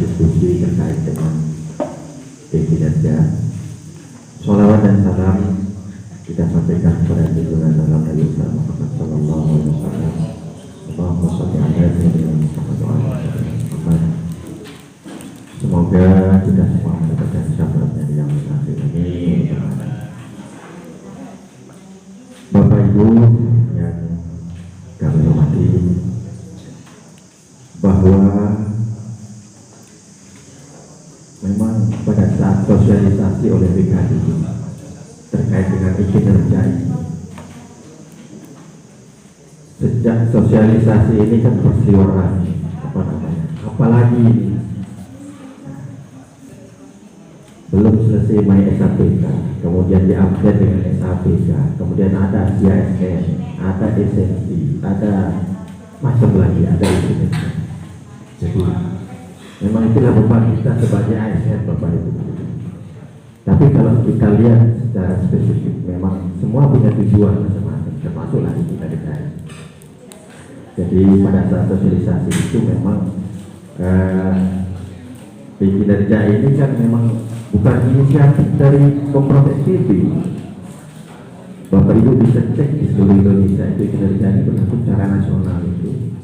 diskusi terkait dengan kinerja. Sholawat dan salam kita sampaikan kepada junjungan dalam Nabi Muhammad Sallallahu Alaihi Wasallam. Allahumma sholli ala sayyidina Muhammad wa ala ali Muhammad. Semoga kita semua mendapatkan syafaatnya yang akhir ini. Bapak Ibu yang kami hormati, bahwa memang pada saat sosialisasi oleh BKD terkait dengan kinerja ini, sejak sosialisasi ini kan berseliweran apalagi belum selesai main SAPK, kemudian diupdate dengan SAPK, kemudian ada CISN, ada SNC, ada macam lagi, ada itu. Jadi memang itulah beban kita sebagai ASN, Bapak Ibu. Tapi kalau kita lihat secara spesifik, memang semua punya tujuan masing-masing, termasuklah kita DKI. Jadi pada saat sosialisasi itu memang kinerja ini kan memang bukan inisiatif dari Pemprov NTB. Bapak Ibu bisa cek di seluruh Indonesia itu kinerja ini berlaku secara nasional itu.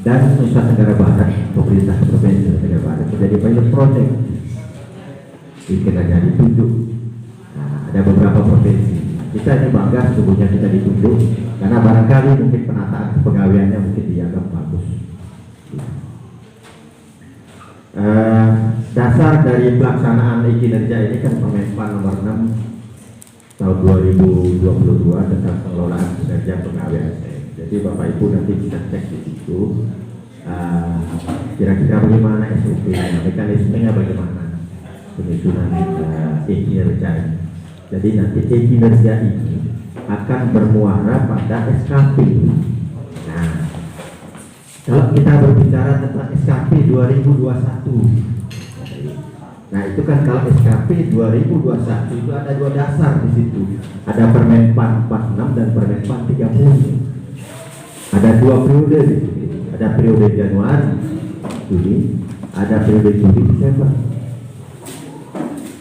Dan Nusa Tenggara Barat, pemerintah provinsi Nusa Tenggara Barat menjadi pilot project di kinerja ditunjuk. Nah, ada beberapa provinsi. Kita ini bangga sesungguhnya kita ditunjuk karena barangkali mungkin penataan pegawaiannya mungkin dianggap bagus. Dasar dari pelaksanaan kinerja ini kan Permenpan nomor 6 tahun 2022 tentang pengelolaan kinerja pegawai ASN. Jadi Bapak Ibu nanti bisa cek di situ kira-kira bagaimana SOP-nya, mekanismenya bagaimana penyusunan kinerja. Jadi nanti kinerja ini akan bermuara pada SKP. Nah, kalau kita berbicara tentang SKP 2021, nah itu kan kalau SKP 2021 itu ada dua dasar di situ. Ada Permenpan 46 dan Permenpan 30. Ada dua periode di sini. Ada periode Januari, Juli, ada periode Juli, Desember.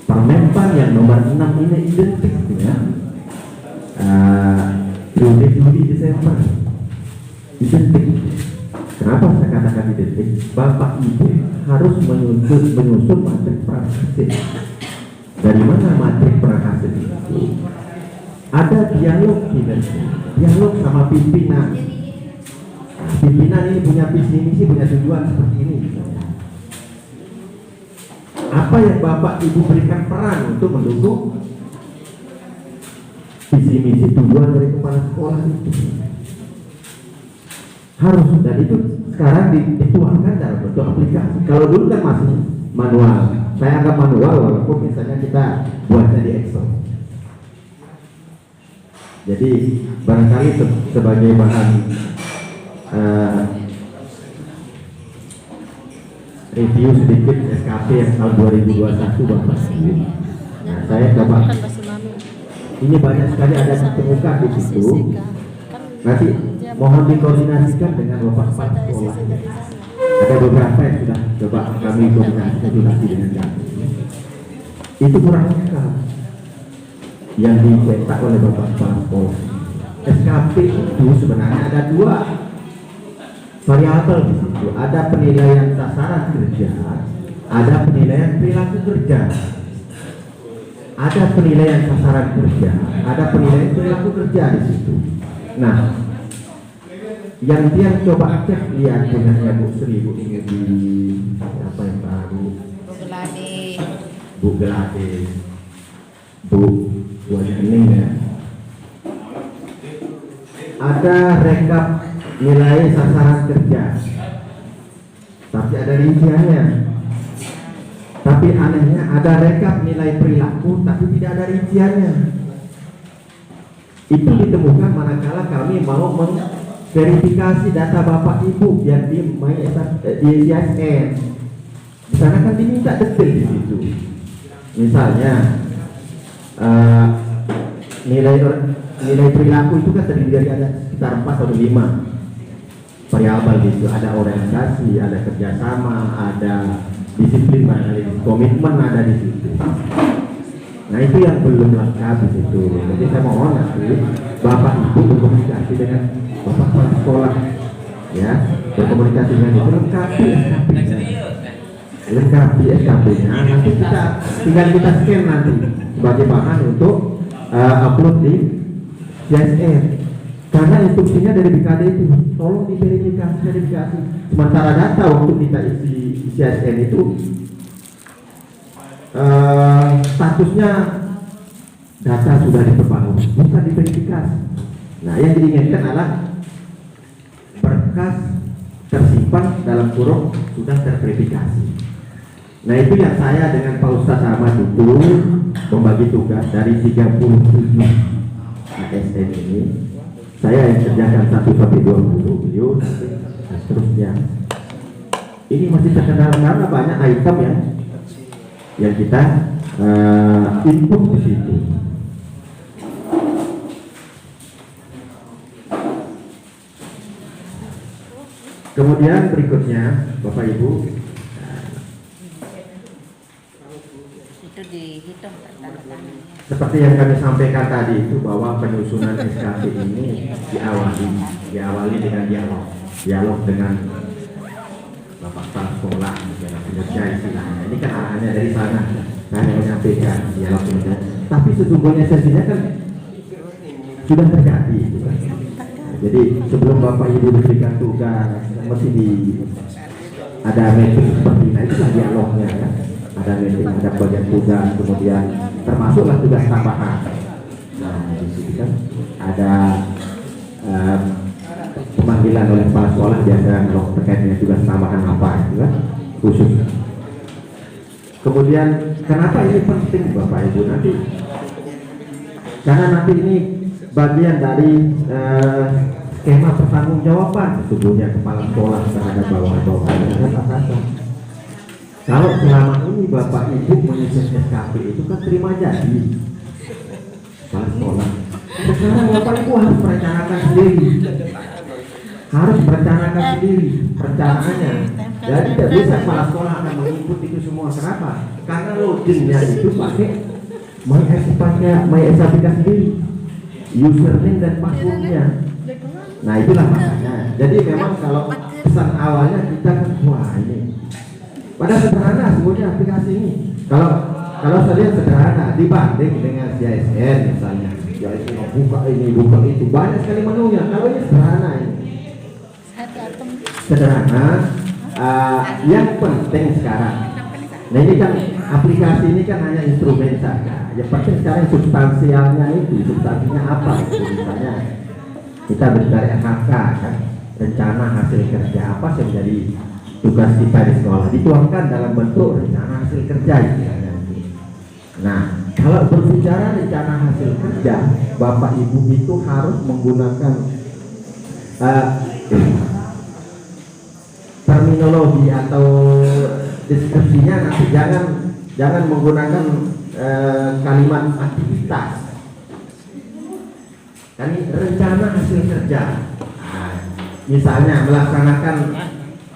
Permenpan yang nomor 6 ini identik dengan periode Juli, Desember. Identik. Kenapa saya katakan identik? Bapak Ibu harus menyusun matrik prahasil. Dari mana matrik prahasil itu? Ada dialog kinerja, dialog sama pimpinan. Nah, pimpinan ini punya visi misi, punya tujuan seperti ini. Apa yang Bapak Ibu berikan peran untuk mendukung visi misi tujuan dari kepala sekolah itu? Harus, dan itu sekarang dituangkan dalam bentuk aplikasi. Kalau dulu kan masih manual, saya anggap manual walaupun misalnya kita buatnya di Excel. Jadi barangkali sebagai bahan review sedikit SKP yang tahun 2021 Bapak. Nah, saya coba, ini banyak sekali ada ditemukan di situ. Nanti mohon dikoordinasikan dengan Bapak Kepala Sekolah. Ada beberapa yang sudah coba kami koordinasi dengan kami. Itu kurang lengkap yang dicetak oleh Bapak Kepala Sekolah. SKP itu sebenarnya ada dua variabel di situ. Ada penilaian sasaran kerja, ada penilaian perilaku kerja. Ada penilaian sasaran kerja, ada penilaian perilaku kerja di situ. Nah, yang dia coba cek lihat punyanya Bu Sri, Bu ingat di apa yang baru? Bu Gelade, Bu Hening ya. Ada rekap nilai sasaran kerja, tapi ada rinciannya. Tapi anehnya ada rekap nilai perilaku, tapi tidak ada rinciannya. Itu ditemukan manakala kami mau verifikasi data Bapak Ibu yang di ISN. Di sana kan diminta detail di situ. Misalnya nilai perilaku itu kan terdiri dari ada sekitar 4 atau 5 variabel gitu. Ada orientasi, ada kerjasama, ada disiplin barangkali komitmen ada di situ. Nah itu yang belum lengkap di situ. Jadi saya mohon nanti Bapak Ibu berkomunikasi dengan Bapak kepala sekolah, ya, berkomunikasi dengan itu lengkapi SKP-nya. Nanti tinggal kita scan nanti sebagai bahan untuk upload di CSR. Karena instruksinya dari BKD itu tolong diverifikasi. Sementara data untuk kita isi CSR itu statusnya data sudah diperbarui, bukan diverifikasi. Nah yang diinginkan adalah berkas tersimpan dalam kurung sudah terverifikasi. Nah itu yang saya dengan Pak Ustadz Ahmad itu membagi tugas dari 37 ASN ini. Saya yang kerjakan 1 sampai 20, beliau dan seterusnya. Ini masih terkendala karena banyak item yang kita input di situ. Kemudian berikutnya, Bapak Ibu, itu dihitung seperti yang kami sampaikan tadi itu bahwa penyusunan SKP ini diawali dengan dialog dengan Bapak Kepala Sekolah, kinerja istilahnya. Ini kan arahannya dari sana. Saya menyampaikan dialog kinerja. Tapi sesungguhnya sesinya kan sudah terjadi. Kan? Jadi sebelum Bapak Ibu diberikan tugas, mesti ada meeting seperti ini. Itulah dialognya ya. Ada meeting, ada bagian tugas, kemudian termasuklah tugas tambahan. Nah, di sini kan ada pemanggilan oleh kepala sekolah biasa kalau terkait dengan tugas tambahan apa itu kan khusus. Kemudian kenapa ini penting Bapak Ibu nanti? Karena nanti ini bagian dari skema pertanggungjawaban sesungguhnya kepala sekolah terhadap bawahan dan atasan. Kalau selama ini Bapak Ibu menyusun SKP itu kan terima jadi kepala sekolah. Sekarang Bapak Ibu harus merencanakan sendiri. Harus merencanakan sendiri perencanaannya. Jadi tidak bisa kepala sekolah akan mengikuti itu semua. Kenapa? Karena loginnya itu pakai mengeksaplikasi sendiri username dan passwordnya. Nah itulah makanya. Jadi memang kalau pesan awalnya kita kan wah ini pada sederhana semuanya aplikasi ini. Kalau saya lihat sederhana dibanding dengan CSR misalnya, ya itu buka ini buka itu banyak sekali menunya. Kalau ini sederhana ini. Sederhana, yang penting sekarang. Nah ini kan aplikasi ini kan hanya instrumen saja. Yang penting sekarang substansialnya itu, substansinya apa? Itu misalnya kita mencari RHK kan, rencana hasil kerja apa yang menjadi tugas kita di sekolah dituangkan dalam bentuk rencana hasil kerja. Nah kalau berbicara rencana hasil kerja, Bapak Ibu itu harus menggunakan terminologi atau deskripsinya nanti jangan menggunakan kalimat aktivitas. Ini rencana hasil kerja. Nah, misalnya melaksanakan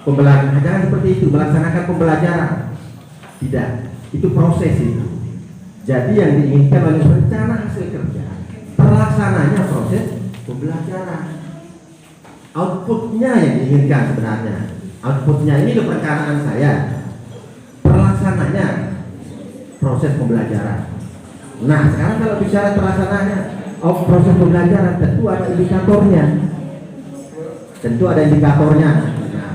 pembelajaran, jangan seperti itu, melaksanakan pembelajaran. Tidak, itu proses itu. Jadi yang diinginkan oleh rencana hasil kerja, terlaksananya proses pembelajaran. Outputnya yang diinginkan sebenarnya. Outputnya ini loh perencanaan saya. Pelaksananya proses pembelajaran. Nah sekarang kalau bicara pelaksananya proses pembelajaran tentu ada indikatornya. Nah,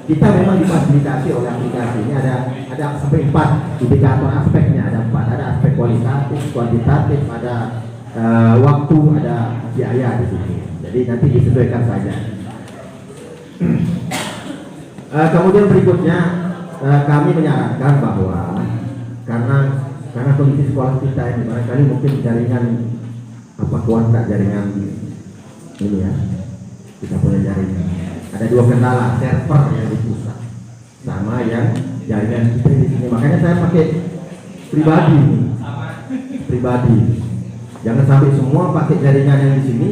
kita memang difasilitasi oleh aplikasi ini ada sampai 4 indikator aspeknya, ada 4, ada aspek kualitatif, kuantitatif, ada waktu, ada biaya di situ. Jadi nanti disesuaikan saja. Kemudian berikutnya kami menyarankan bahwa karena kondisi sekolah kita ini barangkali mungkin jaringan kuat jaringan ini ya, kita punya jaringan. Ada 2 kendala, server yang di pusat sama yang jaringan kita di sini. Makanya saya pakai pribadi. Jangan sampai semua pakai jaringan yang di sini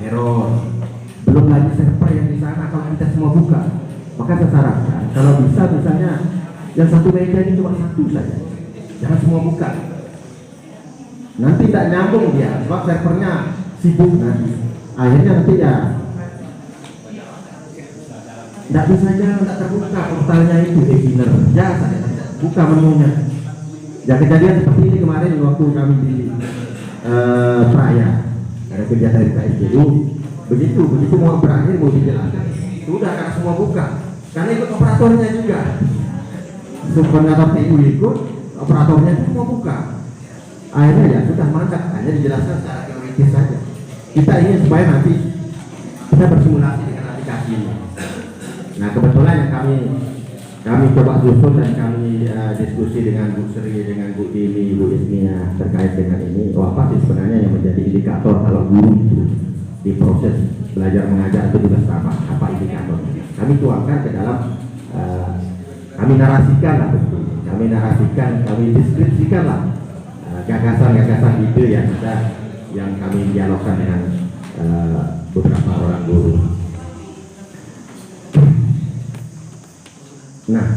error. Belum lagi server yang di sana kalau kita semua buka. Maka saya sarankan kalau bisa misalnya Yang satu meja ini cuma satu saja, jangan semua buka. Nanti tidak nyambung dia, sebab servernya sibuk nanti. Akhirnya nanti ya tidak bisa jalan, tidak terbuka portalnya itu beginner. Ya saya buka menunya. Ya kejadian seperti ini kemarin waktu kami di Praya ada kegiatan di KSJU. Begitu mau berakhir mau dijelaskan sudah karena semua buka, karena ikut operatornya juga. Subkoordinator TU ikut, operatornya itu mau buka. Akhirnya ya sudah mantap, hanya dijelaskan secara teoritis saja. Kita ingin supaya nanti kita bersimulasi dengan aplikasi ini. Nah kebetulan yang kami coba susun dan kami diskusi dengan Bu Sri, dengan Bu Dini, Bu Ismia terkait dengan ini. Apa sih sebenarnya yang menjadi indikator kalau guru itu di proses belajar mengajar itu juga sama, apa indikator? Kami tuangkan ke dalam, kami narasikan lah, kami deskripsikan lah gagasan-gagasan ide yang kami dialogkan dengan beberapa orang guru. Nah,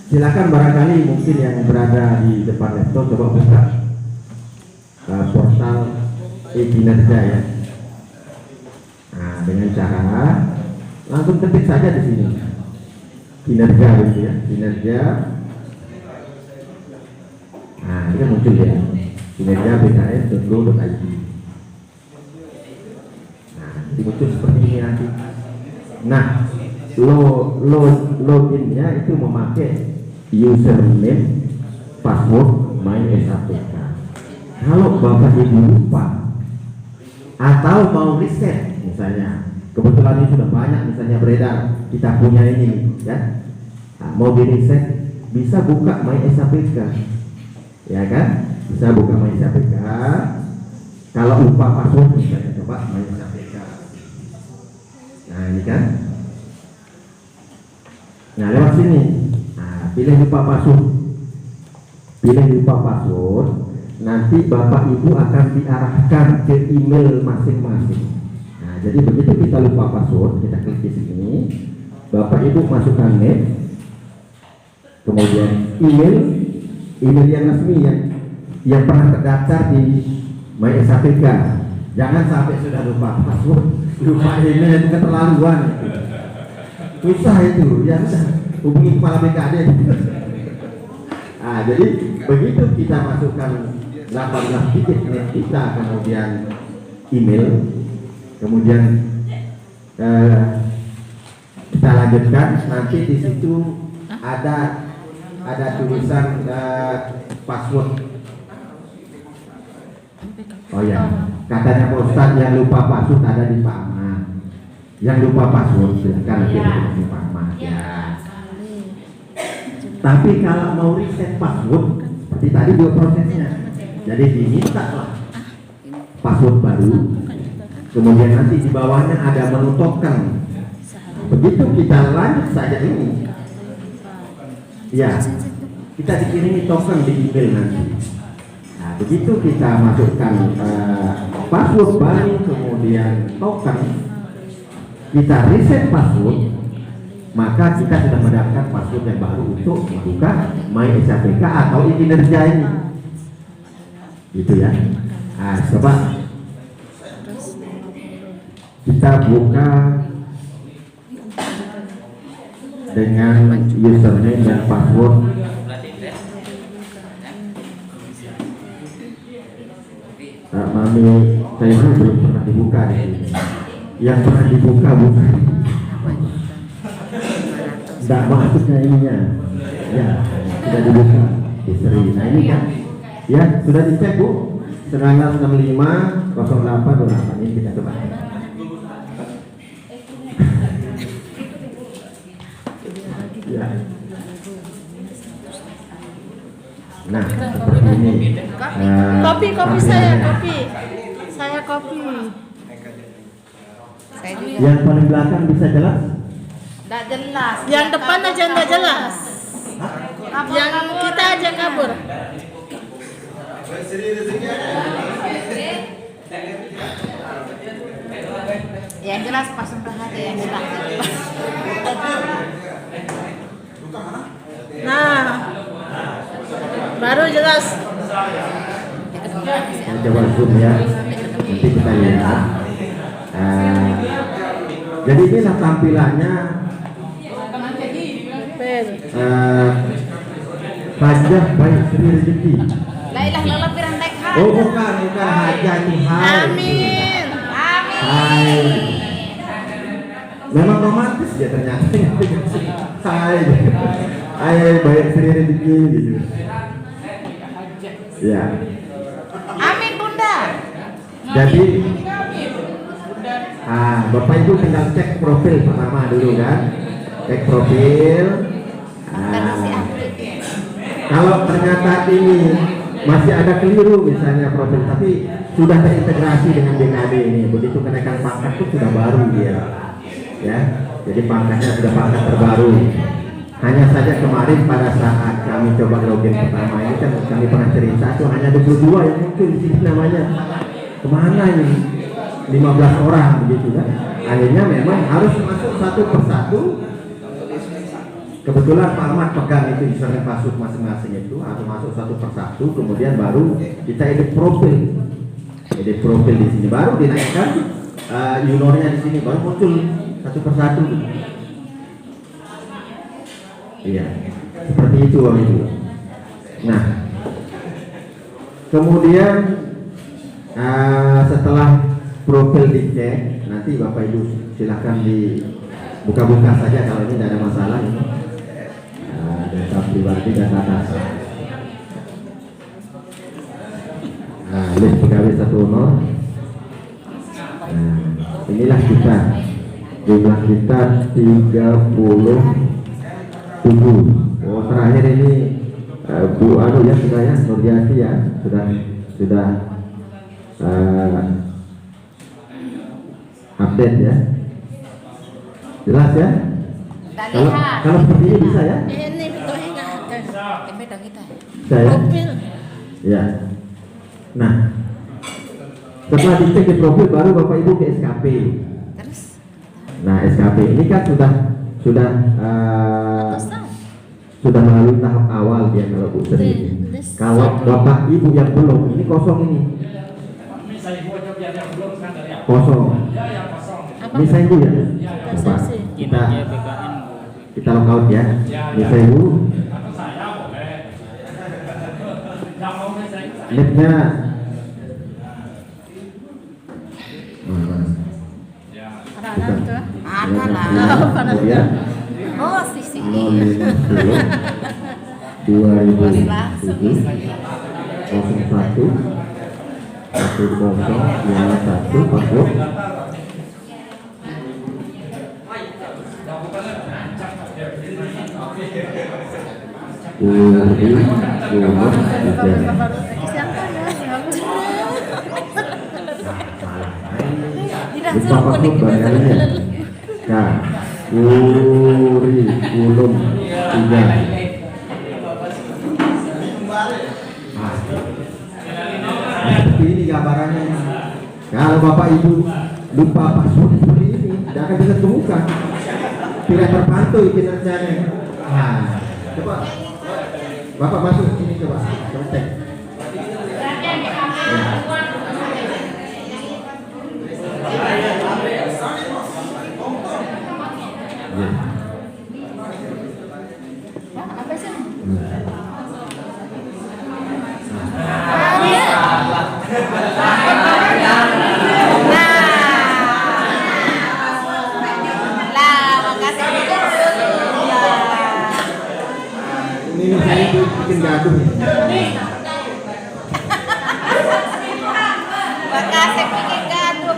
silakan barangkali mungkin yang berada di depan laptop coba buka portal e-kinerja ya. Nah, dengan cara langsung ketik saja di sini kinerja gitu ya, kinerja. Nah, ini kan muncul ya, kinerja bks.go.id. Nah, ini muncul seperti ini nanti. Nah, loginnya itu memakai username, password MySAPK. Kalau Bapak Ibu lupa atau mau riset, misalnya kebetulan ini sudah banyak misalnya beredar, kita punya ini ya, nah, mau di riset bisa buka MySAPK, ya kan? Bisa buka MySAPK. Kalau lupa password misalnya coba MySAPK. Nah ini kan. Nah lewat sini, nah, pilih lupa password, nanti Bapak Ibu akan diarahkan ke email masing-masing. Nah jadi begitu kita lupa password, kita klik di sini, Bapak Ibu masukkan name, kemudian email yang resmi yang pernah terdaftar di MySAPK. Jangan sampai sudah lupa password, lupa email, itu keterlaluan. Susah itu, ya sudah hubungi kepala BKD. Nah, jadi begitu kita masukkan 18 titik net kita, kemudian email, kemudian kita lanjutkan. Nanti di situ ada tulisan password. Oh ya, katanya Pak Ustadz yang lupa password ada di Pak Ahmad. Yang lupa password silakan nanti di Pak Ahmad ya. Tapi kalau mau reset password seperti tadi dua prosesnya. Jadi diminta lah password baru. Kemudian nanti di bawahnya ada menu token. Begitu kita lanjut saja ini, ya kita dikirimi token di email nanti. Nah, begitu kita masukkan password baru kemudian token, kita reset password, maka kita sudah mendapatkan password yang baru untuk membuka MySAPK atau kinerja ini, gitu ya. Nah, coba kita buka dengan username dan password. Mami saya belum pernah dibuka di sini. Yang pernah dibuka bukan. Tidak maksudnya ininya. Ya, sudah dibuka. Istri. Nah ini kan. Ya, sudah dicek Bu. 1965 0828 ini kita coba. Ya. Nah, seperti ini. Kopi saya kopi. Yang paling belakang bisa jelas? Tidak jelas. Yang depan aja tidak jelas. Yang kita aja kabur. Yang jelas pasang aja yang jelas. Nah, baru jelas. Saya coba zoom ya, nanti kita lihat. Jadi inilah tampilannya Hajah Baik Sri Rezeki. La ilaha illallah pirantek ha. Oh bukan Hajah itu hai. Amin. Hai. Memang romantis ya ternyata. Hai. Hai Baik Sri Rezeki gitu. Ya. Amin Bunda. Jadi Bapak Ibu tinggal cek profil pertama dulu kan. Cek profil. Kalau ternyata ini masih ada keliru misalnya profil, tapi sudah terintegrasi dengan BKD ini, begitu kenaikan pangkat itu sudah baru dia, ya. Jadi pangkatnya sudah pangkat terbaru. Hanya saja kemarin pada saat kami coba login pertama ini kan kami pernah cerita itu hanya 22 yang muncul di sini namanya. Kemana ini? 15 orang begitu kan? Akhirnya memang harus masuk satu persatu. Kebetulan Pak Ahmad pegang itu username password masing-masing itu, atau masuk satu persatu, kemudian baru kita edit profil, di sini, baru dinaikkan unornya di sini, baru muncul satu persatu. Iya, seperti itu Bapak Ibu. Nah, kemudian setelah profil dicek, nanti Bapak Ibu silahkan dibuka-buka saja kalau ini tidak ada masalah ini. Data pribadi dan data list pegawai 10. Inilah kita, jumlah kita 37. Oh terakhir ini Bu Anu ya sudah ya, Nurjati ya sudah update ya, jelas ya. Kalau seperti ini bisa ya? Ini betul enggak? Beda kita. Saya. Profil. Ya. Nah, setelah dicek di profil baru Bapak Ibu ke SKP. Terus? Nah, SKP ini kan sudah melalui tahap awal dia kalau Bu Sri. Kalau Bapak Ibu yang belum, ini kosong ini. Kosong. Misalnya Ibu ya. Coba kita log out ya. Misalnya Ibu. Linknya Ada lah. Kemudian Oh, sisi. 2007 01 10 10 21 password. Lupa password barangkali ya. Nah, kurikulum 3. Seperti ini gambarannya. Kalau Bapak Ibu lupa password seperti ini, tidak akan bisa temukan. Tidak terpantau kinerjanya. Nah, coba Bapak masuk sini coba cek. Apa sih? Ini saya bikin gaduh nih. Makasih bikin gaduh.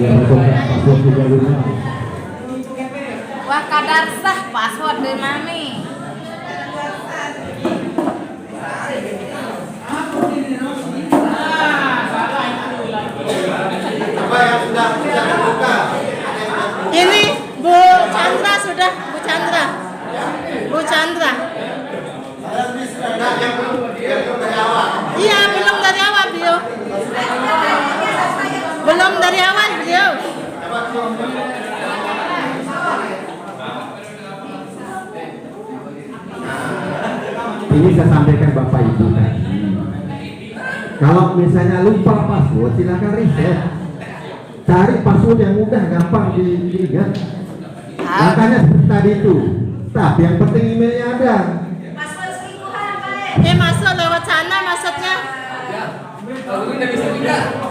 yang masukkan password 35. Wah, kadar sah password dari mami. Apa yang sudah terbuka? Ini Bu Chandra sudah, Bu Chandra. Bu Chandra. Iya, belum dari awal beliau. Belum dari awal beliau. Ini saya sampaikan Bapak Ibu tadi. Kalau misalnya lupa password, silakan reset. Cari password yang mudah, gampang diingat. Makanya seperti tadi itu. Tapi yang penting emailnya ada. Masuk lewat sana maksudnya.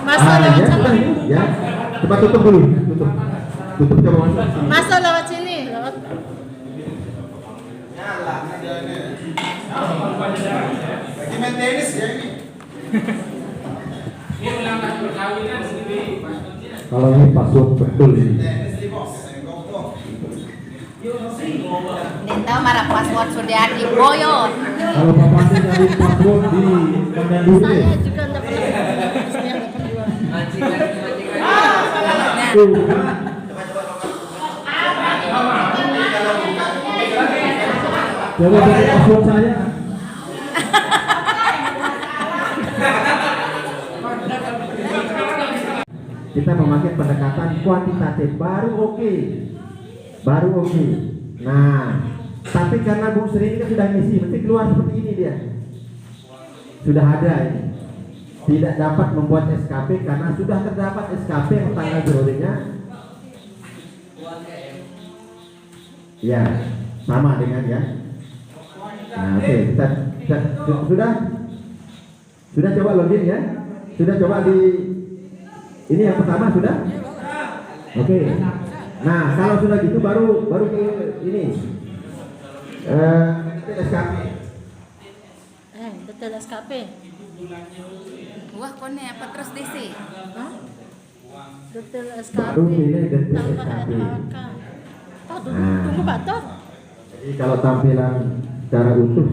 Masuk Ah, lewat ya, sana. ya. Coba tutup dulu, tutup. Tutup coba masuk. Masuk lewat sini, lewat. Lagi main tenis ya ini. Kalau ini password betul ini. Tenis di bos. Ninta marah password sudah diboyo. Kalau bapaknya nyari password di Kemendikbud. Saya juga enggak pernah. Saya enggak pernah. Tuh. Coba cari password saya. Kita memakai pendekatan kuantitatif baru oke. Nah, tapi karena Bu Sri ini kan sudah ngisi, mesti keluar seperti ini dia. Sudah ada ini. Tidak dapat membuat SKP karena sudah terdapat SKP yang tanggal berorenya. Ya, sama dengan ya. Nah, oke, kita sudah coba login ya. Sudah coba di ini yang pertama sudah. Oke. Nah, kalau sudah gitu baru ke ini. SKP. Betul SKP. Wah, kone apa terus disi? Hah? Betul SKP. Baru pilih detil Tambah SKP. RHK. Tunggu, Nah. tunggu Pak Toh. Jadi kalau tampilan secara utuh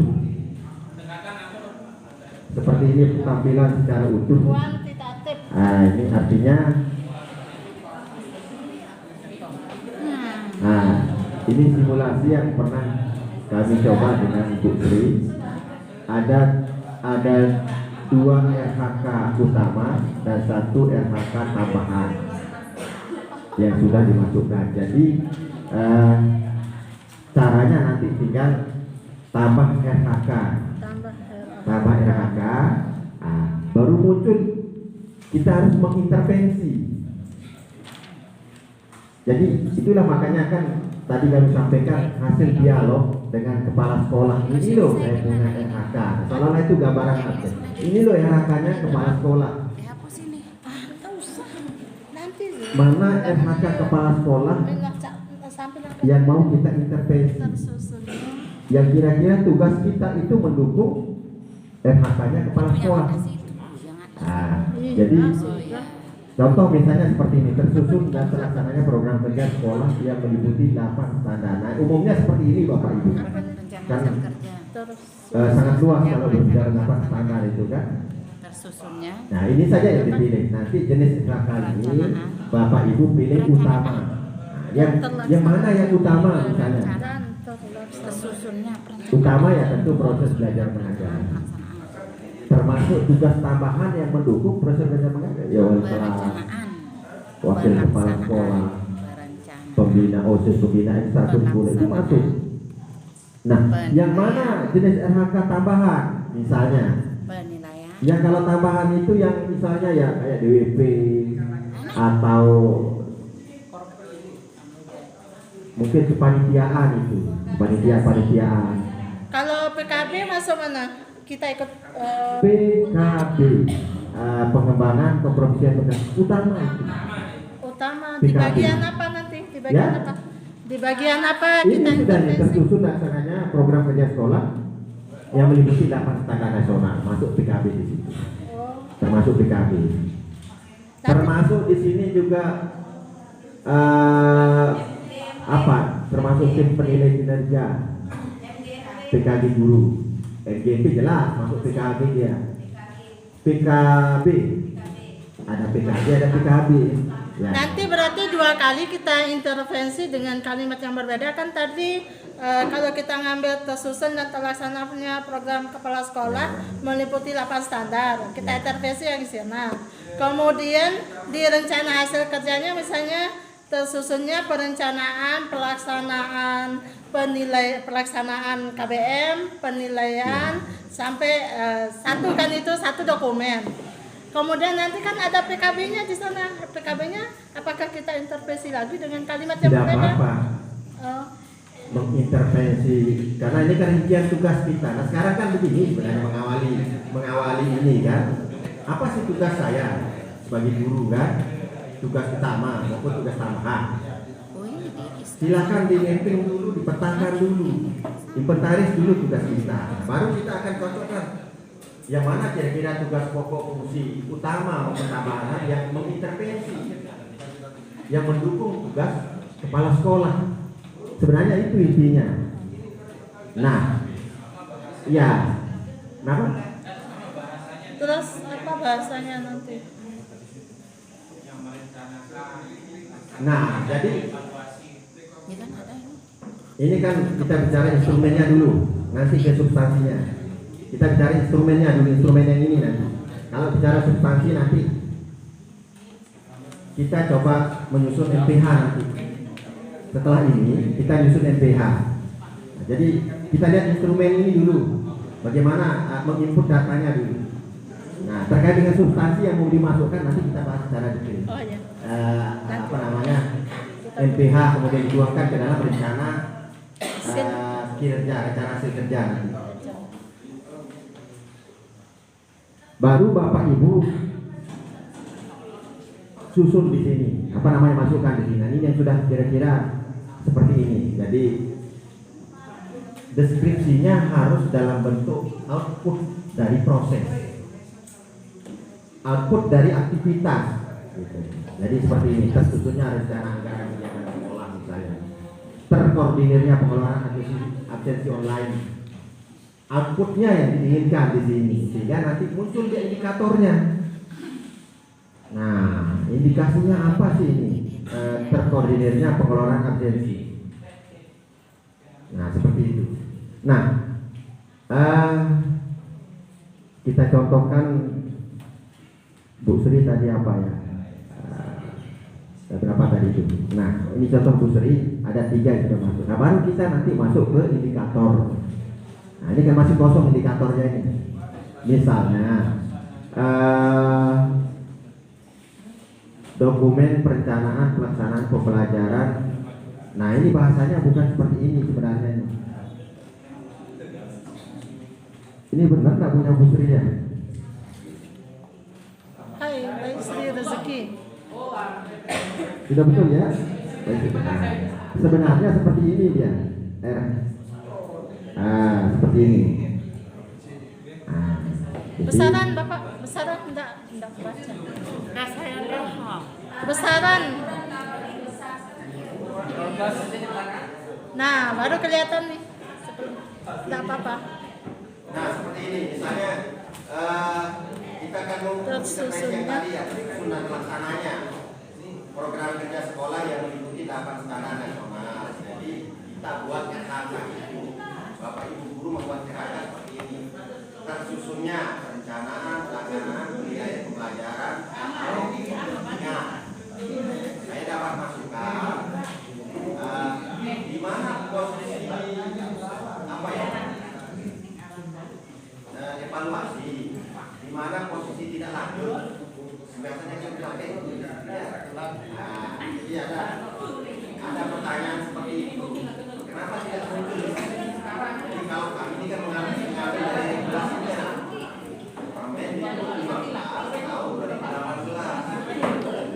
seperti ini tampilan secara utuh. Kuantitatif. Nah, ini artinya nah, ini simulasi yang pernah kami coba dengan Ibu Sri. Ada 2 RHK utama dan 1 RHK tambahan yang sudah dimasukkan. Jadi caranya nanti tinggal tambah RHK, Tambah RHK. Baru muncul, kita harus mengintervensi. Jadi itulah makanya kan tadi kami sampaikan hasil dialog dengan kepala sekolah. Ini loh saya punya RHK. Seolah-olah itu gambaran aja. Ini loh RHK-nya kepala sekolah. Hapus ini. Enggak usah. Nanti Mana RHK kepala sekolah sampai yang mau kita intervensi? tersusun. Yang kira-kira tugas kita itu mendukung RHK-nya kepala sekolah. Nah, jadi contoh misalnya seperti ini, tersusun dan terlaksananya program kerja sekolah yang meliputi 8 standar. Nah, umumnya seperti ini Bapak Ibu. Kan Terus sangat luas kalau berbicara 8 standar itu kan. Tersusunnya. Nah, ini saja yang dipilih. Nanti jenis RHK ini Bapak Ibu pilih utama. Nah, yang mana yang utama misalnya? dan Tersusunnya. Utama ya tentu proses belajar mengajar. Termasuk tugas tambahan yang mendukung proses belajar mengajar. Ya, Perencanaan. wakil kepala sekolah, pembina OSIS, pembina ekstrakurikuler itu masuk. Nah, yang mana jenis RHK tambahan? Misalnya, Penilaian. yang kalau tambahan itu yang misalnya ya kayak DWP atau mungkin kepanitiaan itu, panitiaan. kalau PKB masuk mana? Kita ikut PKB, pengembangan keprofesian utama itu. utama di PKB. bagian apa nanti? Di bagian Ya. apa? Di bagian apa Ini kita sudah intervensi? tersusun laksananya program kerja sekolah yang meliputi 8 standar nasional, masuk PKB di situ. Oh, Termasuk PKB. Termasuk di sini juga apa termasuk tim penilai kinerja PKB guru, NGP jelas masuk PKB dia, PKB ada PKB ada PKB ya. Nanti berarti 2 kali kita intervensi dengan kalimat yang berbeda kan tadi. Kalau kita ngambil tersusun dan terlaksananya program kepala sekolah meliputi 8 standar, kita intervensi yang di sana. Kemudian di rencana hasil kerjanya misalnya tersusunnya perencanaan, pelaksanaan KBM, penilaian sampai satu kan itu satu dokumen. Kemudian nanti kan ada PKB-nya di sana. PKB-nya apakah kita intervensi lagi dengan kalimat yang tidak berbeda? apa-apa. Mengintervensi karena ini kan rincian tugas kita. Nah sekarang kan begini sebenarnya mengawali ini kan, apa sih tugas saya sebagai guru kan, tugas utama maupun tugas tambahan. Silakan di-mapping dulu, dipetakan dulu, inventaris dulu tugas kita, baru kita akan cocokkan yang mana kira-kira tugas pokok fungsi utama maupun tambahan yang mengintervensi, yang mendukung tugas kepala sekolah. Sebenarnya itu intinya. Nah, ya, kenapa? Terus apa bahasanya nanti? Nah, jadi ini kan kita bicara instrumennya dulu, nanti ke substansinya. Kita bicara instrumennya dulu, instrumen yang ini nanti. Kalau bicara substansi nanti kita coba menyusun NPH nanti. Setelah ini kita nyusun NPH. Nah, jadi kita lihat instrumen ini dulu, bagaimana menginput datanya dulu. Nah terkait dengan substansi yang mau dimasukkan nanti kita bahas secara detail. Oh ya. Apa namanya NPH kemudian dituangkan ke dalam rencana kinerja, rencana hasil kerja nanti. Baru Bapak Ibu susun di sini, apa namanya masukkan di sini. Nah, ini yang sudah kira-kira seperti ini. Jadi deskripsinya harus dalam bentuk output dari proses, output dari aktivitas. Gitu. Jadi seperti ini, tersusunnya rencana anggaran kegiatan sekolah misalnya, terkoordinirnya pengelolaan absensi online, outputnya yang diinginkan di sini, sehingga nanti muncul dia indikatornya. Nah, indikasinya apa sih ini? Terkoordinirnya pengelolaan absensi. Nah, seperti itu. Nah, kita contohkan Bu Sri tadi apa ya? Berapa tadi itu? Nah, ini contoh Bu Sri, ada 3 yang sudah masuk. Nah, baru kita nanti masuk ke indikator. Nah, ini kan masih kosong indikatornya ini. Misalnya, dokumen perencanaan pelaksanaan pembelajaran. Nah, ini bahasanya bukan seperti ini sebenarnya ini. Ini benar nggak punya Bu Sri ya? Hai, baik Sri Rezeki. Sudah betul ya? Baik, sebenarnya seperti ini dia. Seperti ini. Besaran Bapak, besaran enggak baca. Besaran. Nah, baru kelihatan nih. Enggak apa-apa. Nah, seperti ini misalnya kita akan mengintervensi yang tadi ya, susunan pelaksananya. Program kerja sekolah yang meliputi 8 standar nasional. Jadi kita buat kerangka itu. Bapak Ibu guru membuat kerangka seperti ini. Tersusunnya perencanaan, pelaksanaan, penilaian pembelajaran, atau pendampingan. Saya dapat masukan di mana posisi apa ya? Evaluasi di mana posisi tidak lanjut. Biasanya yang dipakai itu ya. Nah, jadi ada pertanyaan seperti itu. Kenapa tidak muncul? Jadi kalau kami ini kan mengambil dari regulasinya. Permendikbud 15 tahun 2018.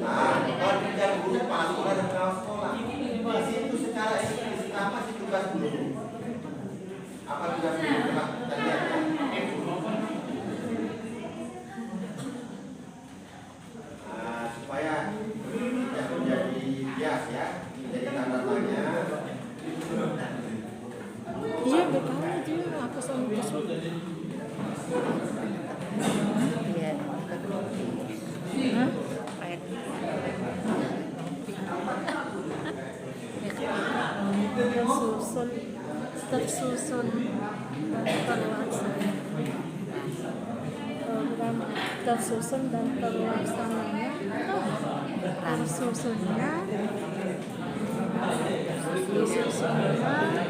Nah, kalau kerja guru kepala sekolah dan pengawas sekolah. Di situ secara eksplisit apa sih tugas guru? Apa tugas guru kita lihat ya? Supaya tidak menjadi bias tersusun dan terlaksana. Program tersusun dan terlaksananya tersusunnya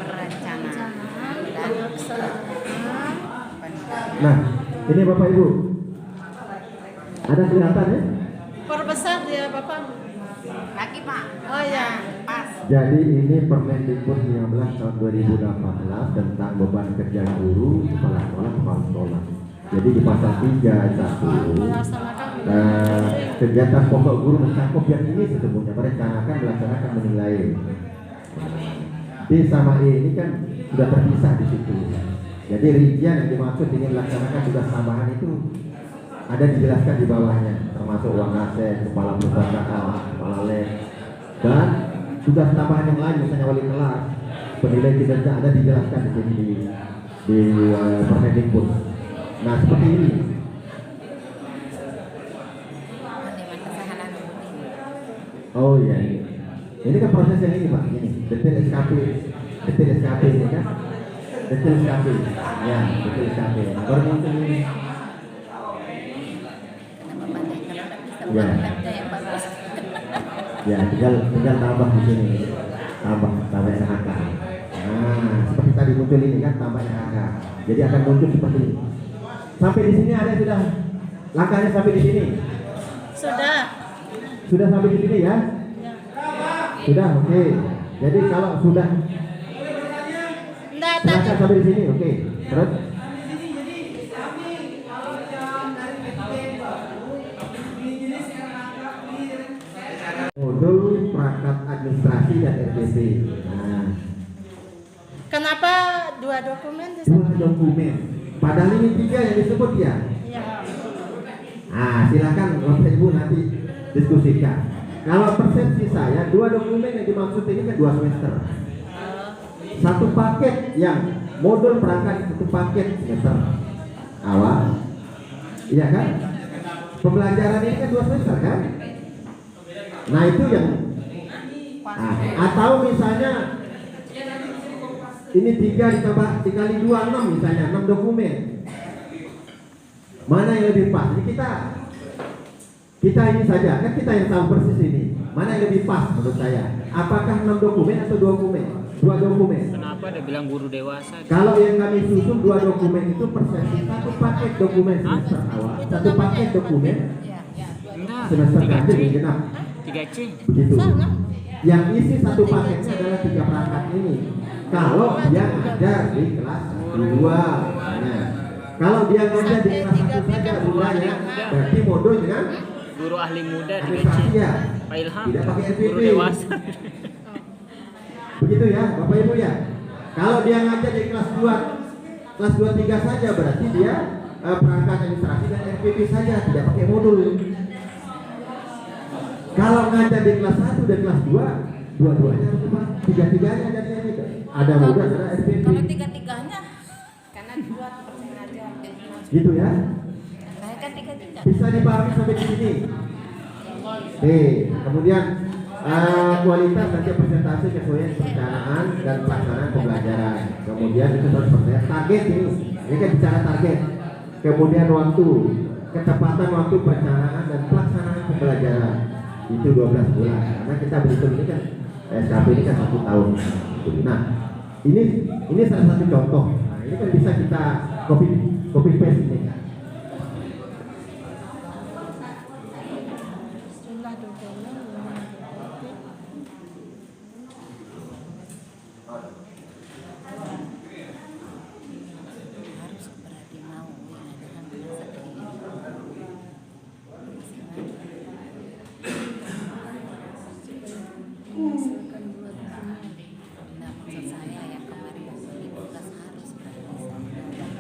perencanaan pelaksanaan. Nah, ini Bapak Ibu. Ada kelihatan ya? Perbesar dia Bapak. Lagi Pak. Oh ya. Pas. Jadi ini Permendikbud 19 tahun 2018 tentang beban kerja guru, kepala sekolah. Jadi di pasal 3 Melaksanakan kegiatan pokok guru mencakup yang ini sesungguhnya merencanakan melaksanakan menilai. D sama E ini kan sudah terpisah di situ. Jadi rincian yang dimaksud ingin melaksanakan tugas tambahan itu ada dijelaskan di bawahnya, termasuk uang aset, kepala perpustakaan, kepala lab, dan tugas tambahan yang lain misalnya wali kelas, penilai kinerja ada dijelaskan di sini di Permendikbud. Nah seperti ini. Oh iya, ini kan proses yang ini Pak, ini detail SKP ini kan, detail SKP, ya detail SKP. Baru muncul ini. Ya, ya tinggal tambah di sini, tambah RHK. Nah seperti tadi muncul ini kan tambah RHK. Jadi akan muncul seperti ini. Sampai di sini ada sudah langkahnya sampai di sini. Sudah sampai di sini ya? Sudah, oke. Jadi kalau sudah langkah sampai di sini, oke. Terus? Modul perangkat administrasi dan RPP. Nah. Kenapa 2 dokumen di sana? 2 dokumen. Padahal ini 3 yang disebut ya. Iya. Nah, silakan Bapak Ibu nanti diskusikan. Kalau persepsi saya 2 dokumen yang dimaksud ini kan 2 semester. Satu paket yang modul perangkat satu paket semester awal. Iya kan? Pembelajaran ini kan 2 semester kan? Nah itu yang atau misalnya ini 3 ditambah dikali 2 6 misalnya 6 dokumen. Mana yang lebih pas? Jadi kita ini saja kan kita yang tahu persis ini. Mana yang lebih pas menurut saya? Apakah 6 dokumen atau 2 dokumen? 2 dokumen. Kenapa ada bilang guru dewasa? Kalau yang kami susun 2 dokumen itu persepsi satu paket dokumen semester awal, satu paket dokumen semester ganjil yang genap. 3C. Begitu. Yang isi satu paketnya adalah 3 perangkat ini. Kalau dia ngajar di kelas 2, kalau dia ngajar di kelas 1 saja mulanya, berarti modul dengan guru ahli muda 3C. administrasi ya. Pak Ilham. Tidak pakai SPP. Guru dewasa. Begitu ya, Bapak Ibu ya. Kalau dia ngajar di kelas 2, kelas 2 3 saja berarti dia perangkat administrasi dan RPP saja, tidak pakai modul. Kalau ngajar di kelas 1 dan kelas 2, dua-duanya harus cuma 3-3-nya jadinya gitu. Ada modul, ada RPP. Kalau 3-3-nya karena 2 persen aja. Gitu ya. Saya kan 3-3. Bisa dipahami sampai di sini. Kemudian kualitas dan presentasi sesuai perencanaan dan pelaksanaan pembelajaran. Kemudian itu seperti target ini kan bicara target. Kemudian waktu, kecepatan waktu perencanaan dan pelaksanaan pembelajaran itu 12 bulan. Karena kita berhitung ini kan SKP ini kan 1 tahun. Nah, ini salah satu contoh. Nah, ini kan bisa kita copy paste ini.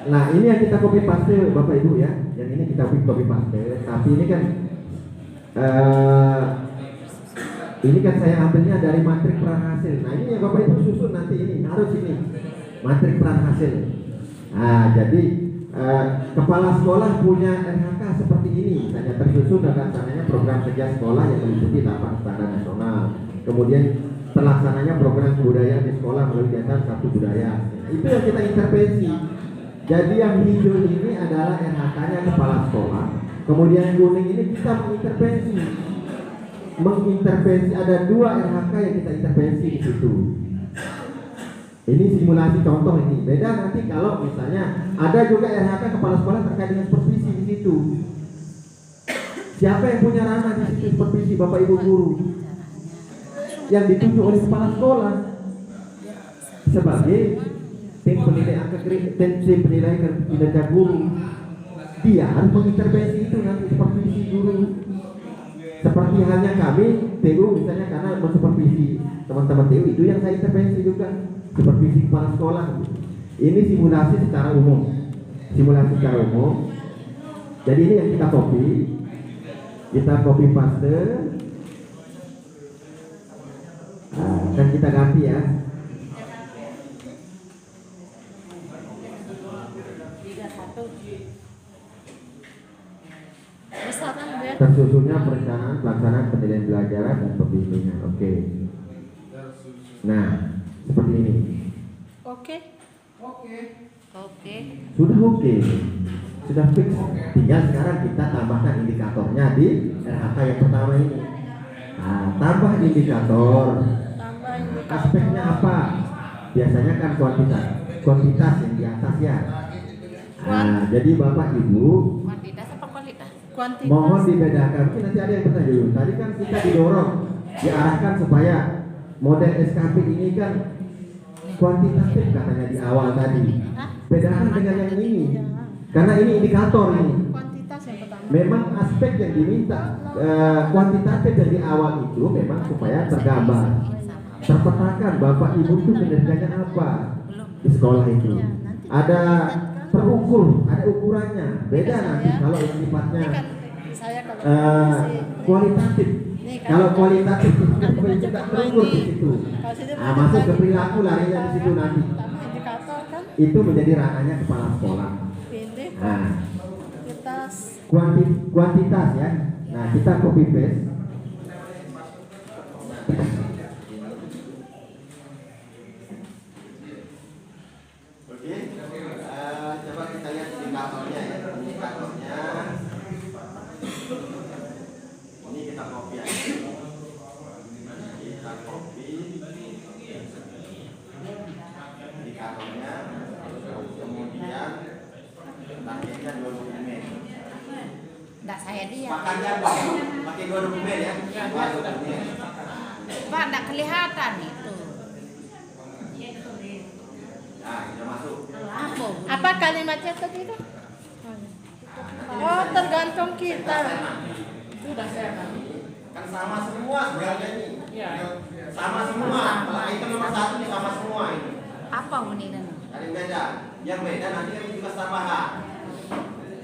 Nah ini yang kita copy paste Bapak Ibu ya, yang ini kita copy paste. Tapi ini kan saya ambilnya dari matrik peran hasil. Nah ini yang Bapak Ibu susun nanti ini harus ini matrik peran hasil. Nah jadi kepala sekolah punya RHK seperti ini, misalnya tersusun dan rencananya program kerja sekolah yang meliputi tahapan standar nasional. Kemudian terlaksananya program kebudayaan di sekolah melalui kegiatan Sabtu Budaya. Itu yang kita intervensi. Jadi yang hijau ini adalah RHK-nya kepala sekolah. Kemudian yang kuning ini kita mengintervensi ada 2 RHK yang kita intervensi di situ. Ini simulasi contoh ini. Beda nanti kalau misalnya ada juga RHK kepala sekolah terkait dengan supervisi di situ. Siapa yang punya ranah di situ supervisi, Bapak Ibu guru? Yang ditunjuk oleh kepala sekolah sebagai tim penilai kinerja guru. Dia harus mengintervensi itu nanti supervisi guru. Seperti halnya kami TU misalnya karena mensupervisi teman-teman TU itu yang saya intervensi juga supervisi kepala sekolah. Ini simulasi secara umum. Jadi ini yang kita copy paste. Dan kita ganti ya. Tersusunnya perencanaan pelaksanaan penilaian pelajaran dan pembimbingan. Oke. Nah, seperti ini. Oke. Sudah oke. Sudah fix. Tinggal sekarang kita tambahkan indikatornya di RHK yang pertama ini. Nah, tambah indikator. Aspeknya apa? Biasanya kan kuantitas yang di atas ya. Nah, jadi Bapak Ibu Kuantitas apa kualitas? Kuantitas. mohon dibedakan. Mungkin nanti ada yang bertanya dulu. Tadi kan kita diarahkan supaya model SKP ini kan kuantitatif katanya di awal tadi. Bedakan dengan yang ini. Karena ini indikator ini. Kuantitas yang pertama. Memang aspek yang diminta kuantitatif dari awal itu memang supaya tergambar, terpetakan Bapak Ibu itu kinerjanya apa di sekolah itu. Ada terukur, ada ukurannya. Beda nanti kalau yang sifatnya kualitatif. Kalau kualitatif itu tidak terukur di situ. Nah, masuk ke perilaku larinya di situ nanti. Itu menjadi ranahnya kepala sekolah. Nah, kuantitas ya. Nah, kita copy paste. Oke. Coba kita lihat indikatornya ya. Indikatornya. Ini kita copy ya. Kita copy indikatornya. Kemudian targetnya 2 dokumen. Enggak saya dia. Makannya pakai 2 dokumen ya. 2 dokumen. Pak, enggak kelihatan itu. Nah, kita masuk. Apa kalimatnya tadi itu? Oh, tergantung kita. Sudah saya kan sama semua sebenarnya ini. Sama semua. Kalau itu nomor 1 ini sama semua ini. Apa ini dan? Ada yang beda. Yang beda nanti kan juga tambahan.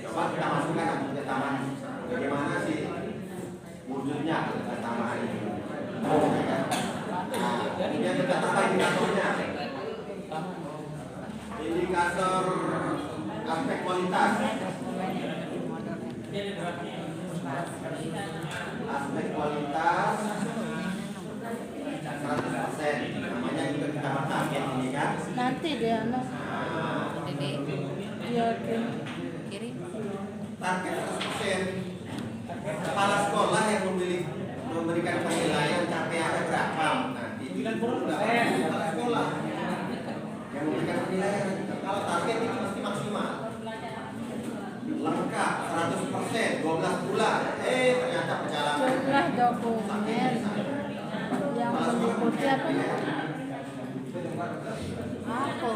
Coba kita masukkan nanti kita tambah. Bagaimana sih wujudnya kita tambahan ini? Nah, kemudian kita tambah indikatornya. Indikator aspek kualitas. Aspek kualitas 100%. Namanya juga kita target ini kan. Nanti dia Ini dia kiri. Target 100%. Kepala sekolah yang memberikan penilaian capaiannya berapa nanti 90% kepala sekolah yang memberikan penilaian. Kalau target itu mesti maksimal lengkap 100% 12 bulan. Ternyata perjalanan jumlah dokumen yang meliputi apa? Apa?